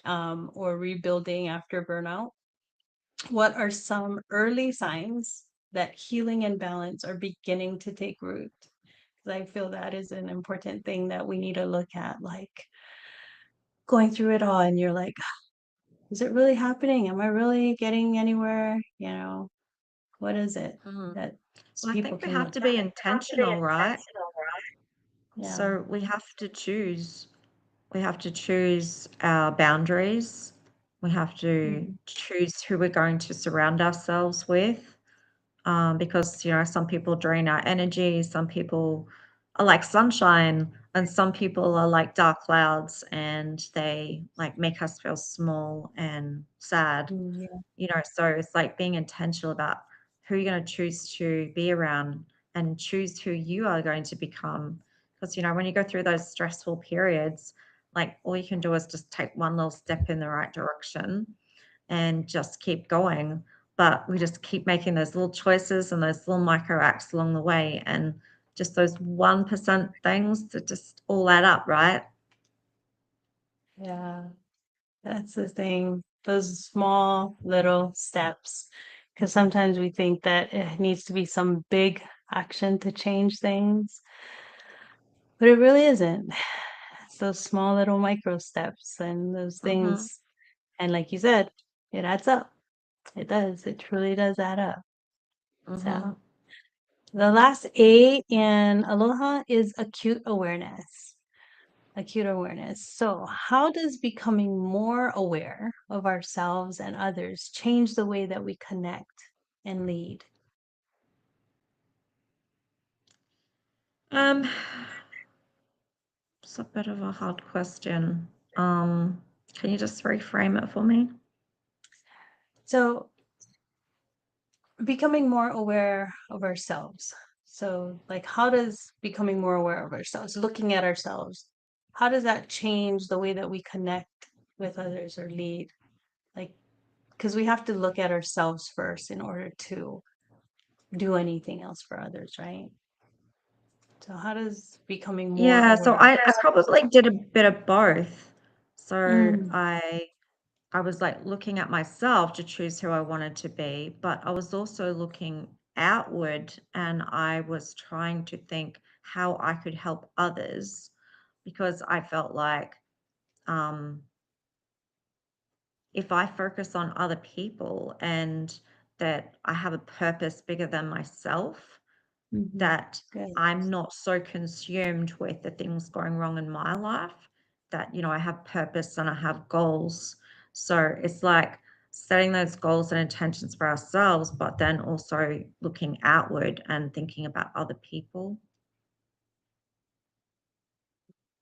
or rebuilding after burnout, what are some early signs that healing and balance are beginning to take root? 'Cause I feel that is an important thing that we need to look at, like going through it all, and you're like, is it really happening? Am I really getting anywhere? What is it Mhm. that Well, I people think we can have look to at? be intentional, right? Yeah. So we have to choose. We have to choose our boundaries. We have to Mhm. choose who we're going to surround ourselves with. Because some people drain our energy, some people are like sunshine, and some people are like dark clouds, and they like make us feel small and sad. Mm, yeah. So it's like being intentional about who you're going to choose to be around. and choose who you are going to become. Because, when you go through those stressful periods, like all you can do is just take one little step in the right direction and just keep going. But we just keep making those little choices and those little micro acts along the way. And just those 1% things that just all add up, right? Yeah, that's the thing. Those small little steps. Because sometimes we think that it needs to be some big action to change things, but it really isn't. It's those small little micro steps and those Mm-hmm. things. And like you said, it adds up. It does. It truly does add up. Mm-hmm. So the last A in Aloha is acute awareness. Acute awareness. So, how does becoming more aware of ourselves and others change the way that we connect and lead? Um, it's a bit of a hard question. Can you just reframe it for me? So, becoming more aware of ourselves. So, like, how does becoming more aware of ourselves, looking at ourselves, how does that change the way that we connect with others or lead? Like, because we have to look at ourselves first in order to do anything else for others, right? So, how does becoming more Yeah, so aware? I probably did a bit of both. So Mm, I was like looking at myself to choose who I wanted to be, but I was also looking outward and I was trying to think how I could help others because I felt like um, if I focus on other people and that I have a purpose bigger than myself, mhm. that Good. I'm not so consumed with the things going wrong in my life that, I have purpose and I have goals. So it's like setting those goals and intentions for ourselves, but then also looking outward and thinking about other people.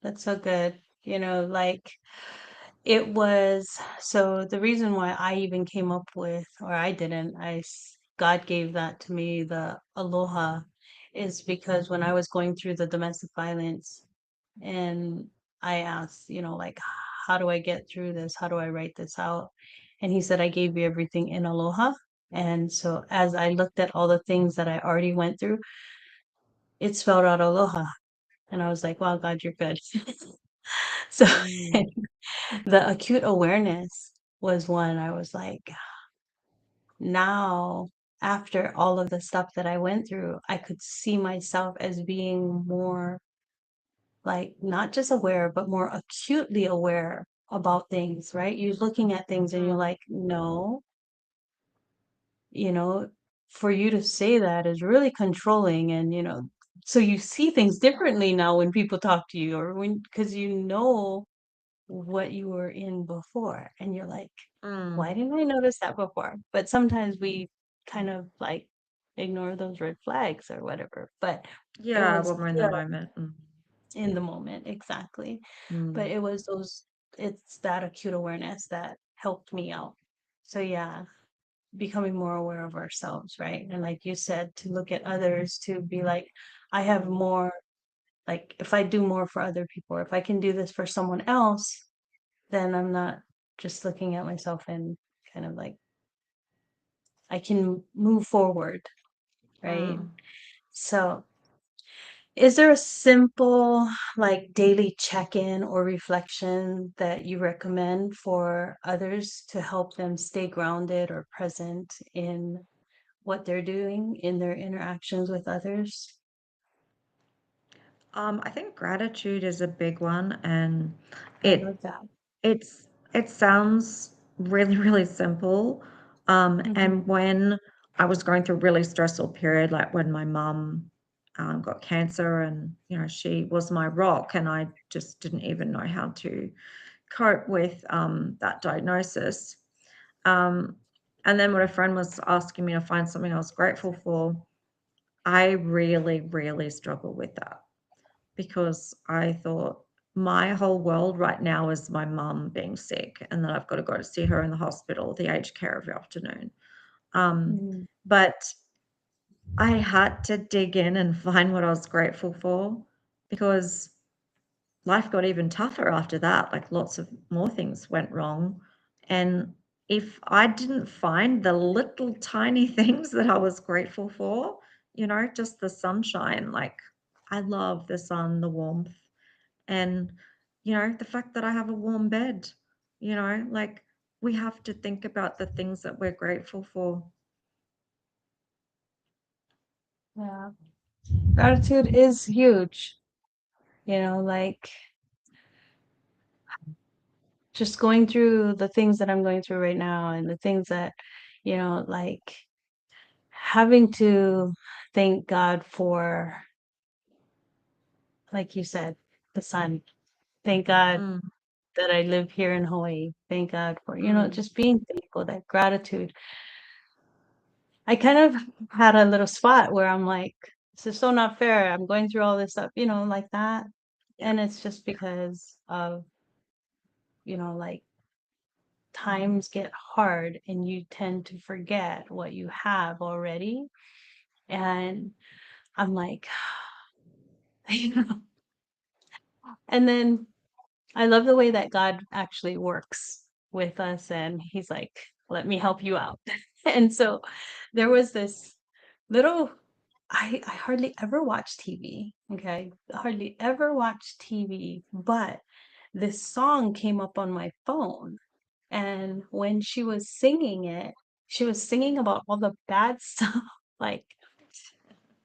That's so good. Like it was, so the reason why I even came up with, or I didn't, God gave that to me, the aloha, is because when I was going through the domestic violence and I asked, like, how do I get through this? How do I write this out? And he said, I gave you everything in aloha. And so as I looked at all the things that I already went through, it spelled out aloha. And I was like, wow, God, you're good. So Mm. the acute awareness was one I was like, now after all of the stuff that I went through, I could see myself as being more like not just aware, but more acutely aware about things, right? You're looking at things and you're Mm. like, no, you know, for you to say that is really controlling. And, so you see things differently now when people talk to you or because what you were in before. And you're like, why Mm. didn't I notice that before? But sometimes we kind of like ignore those red flags or whatever. But it Yeah, was when we're in the moment. Mm. in the moment, exactly. But Mm. it's that acute awareness that helped me out. So, yeah, becoming more aware of ourselves, right? And like you said, to look at others, to be like, I have more, like, if I do more for other people, or if I can do this for someone else, then I'm not just looking at myself and kind of like I can move forward, right? Mm. So, is there a simple like daily check-in or reflection that you recommend for others to help them stay grounded or present in what they're doing in their interactions with others? I think gratitude is a big one, and I it love that. it sounds really, really simple. Mhm. And when I was going through a really stressful period, like when my mum got cancer, and she was my rock, and I just didn't even know how to cope with that diagnosis. Um, and then when a friend was asking me to find something I was grateful for, I really, really struggled with that because I thought my whole world right now is my mum being sick and that I've got to go to see her in the hospital, the aged care every afternoon. Um, Mhm. but I had to dig in and find what I was grateful for because life got even tougher after that. Like lots of more things went wrong. And if I didn't find the little tiny things that I was grateful for, just the sunshine, like I love the sun, the warmth, and, the fact that I have a warm bed, like we have to think about the things that we're grateful for. Yeah. Gratitude is huge, like just going through the things that I'm going through right now and the things that, like having to thank God for, like you said, the sun. Thank God Mm, that I live here in Hawaii. Thank God for, mm, just being thankful, that gratitude. I kind of had a little spot where I'm like, this is so not fair. I'm going through all this stuff, like that. yeah. And it's just because of, like times get hard and you tend to forget what you have already. And I'm like, you know, and then I love the way that God actually works with us and he's like, let me help you out. And so there was this little I hardly ever watch TV. Okay. Hardly ever watch TV, but this song came up on my phone. And when she was singing it, she was singing about all the bad stuff. Like,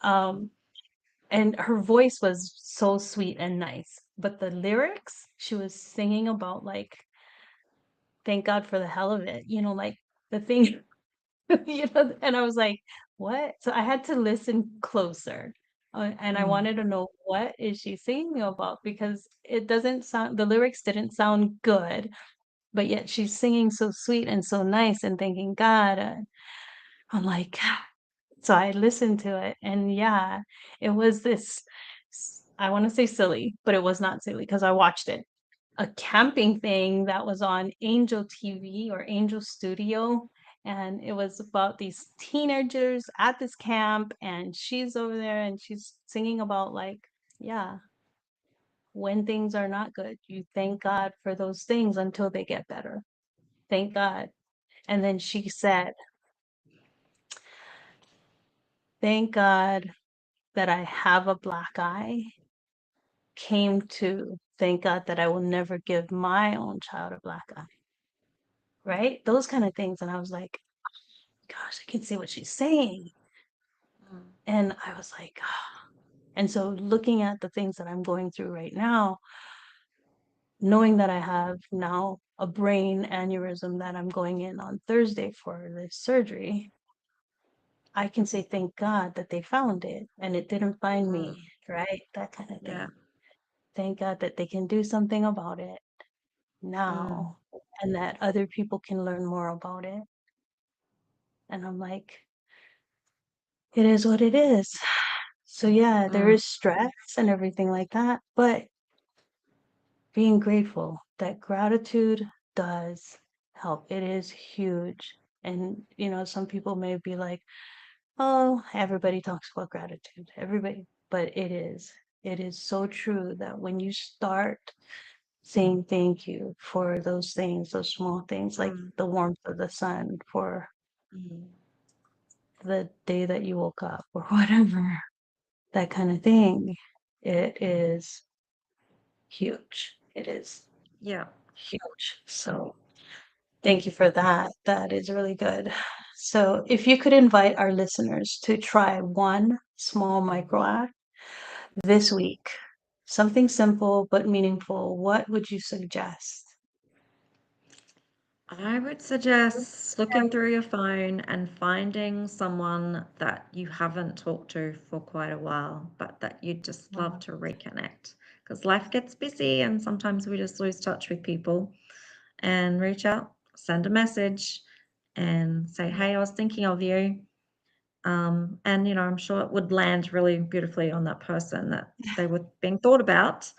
um, and her voice was so sweet and nice. But the lyrics, she was singing about like, thank God for the hell of it, like the thing, and I was like, what? So I had to listen closer. And I Mm, wanted to know what is she singing about because it doesn't sound, the lyrics didn't sound good, but yet she's singing so sweet and so nice and thanking God. I'm like, so I listened to it, and yeah, it was this, I want to say silly, but it was not silly because I watched it. A camping thing that was on Angel TV or Angel Studio. And it was about these teenagers at this camp, and she's over there and she's singing about, like, yeah, when things are not good, you thank God for those things until they get better. Thank God. And then she said, thank God that I have a black eye, came to thank God that I will never give my own child a black eye. Right? Those kind of things. And I was like, gosh, I can see what she's saying. mm, And I was like, ah. And so looking at the things that I'm going through right now, knowing that I have now a brain aneurysm that I'm going in on Thursday for this surgery, I can say thank God that they found it and it didn't find me, mm, right? That kind of yeah. thing. Thank God that they can do something about it Mm, now and that other people can learn more about it. And I'm like, it is what it is. So yeah, there mm, is stress and everything like that, but being grateful, that gratitude does help. It is huge. And some people may be like, oh, everybody talks about gratitude. Everybody, but it is so true that when you start saying thank you for those things, those small things like mm, the warmth of the sun, for mm. the day that you woke up or whatever, that kind of thing, it is huge. It is Yeah. huge. So thank you for that. That is really good. So if you could invite our listeners to try one small micro act this week, something simple but meaningful, what would you suggest? I would suggest looking through your phone and finding someone that you haven't talked to for quite a while, but that you'd just love to reconnect. Because life gets busy and sometimes we just lose touch with people. And reach out, send a message, and say, hey, I was thinking of you. And, I'm sure it would land really beautifully on that person that they were being thought about.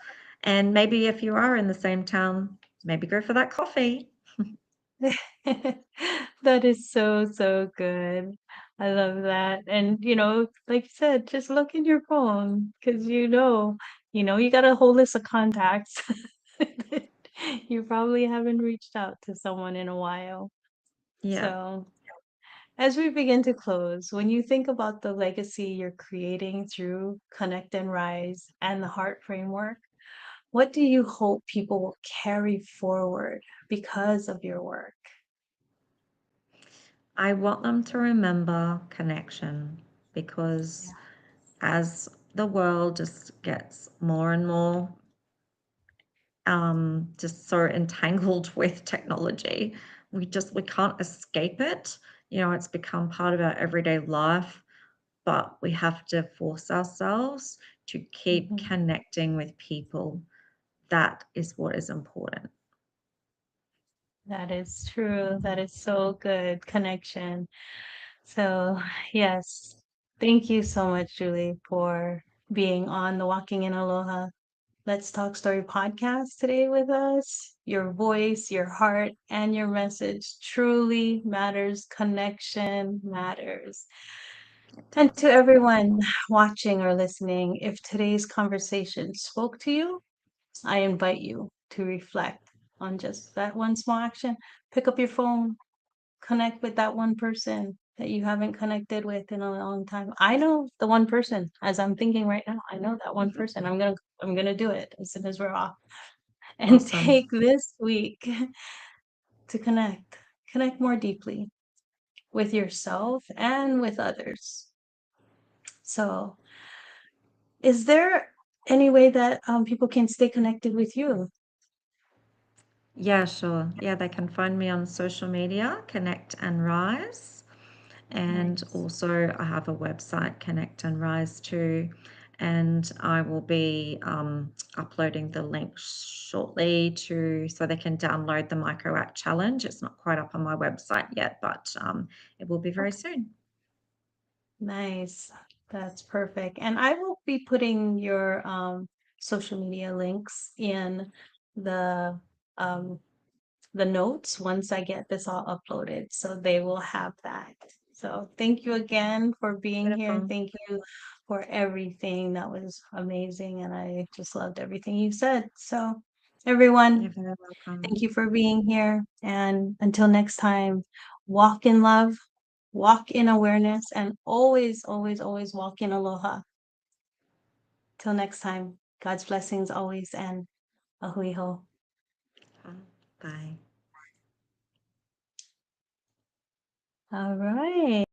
And maybe if you are in the same town, maybe go for that coffee. That is so, so good. I love that. And, like you said, just look in your phone because you got a whole list of contacts. You probably haven't reached out to someone in a while. Yeah. So, as we begin to close, when you think about the legacy you're creating through Connect and Rise and the Heart Framework, what do you hope people will carry forward because of your work? I want them to remember connection Yeah. because as the world just gets more and more just so entangled with technology, we can't escape it. It's become part of our everyday life, but we have to force ourselves to keep Mhm. connecting with people. That is what is important. That is true. That is so good. Connection. So, yes, thank you so much, Julie, for being on the Walking in Aloha Let's Talk Story podcast today with us. Your voice, your heart, and your message truly matters. Connection matters. It And to does. everyone watching or listening, if today's conversation spoke to you, I invite you to reflect on just that one small action. Pick up your phone, connect with that one person that you haven't connected with in a long time. I know the one person as I'm thinking right now. I know that one Mhm. person. I'm gonna do it as soon as we're off. And Awesome. take this week to connect. Connect more deeply with yourself and with others. So, is there any way that people can stay connected with you? Yeah, sure. Yeah, they can find me on social media, Connect and Rise. And Nice. also, I have a website, Connect and Rise too. And I will be uploading the link shortly so they can download the Micro Act Challenge. It's not quite up on my website yet, but it will be very Okay. soon. Nice. That's perfect. And I will be putting your social media links in the um the notes once I get this all uploaded. So they will have that. So thank you again for being here. Beautiful. Thank you for everything. That was amazing. And I just loved everything you said. So You're everyone, very welcome. thank you for being here. And until next time, walk in love, walk in awareness, and always, always, always walk in aloha. Till next time, God's blessings always and a hui hou. Bye. All right.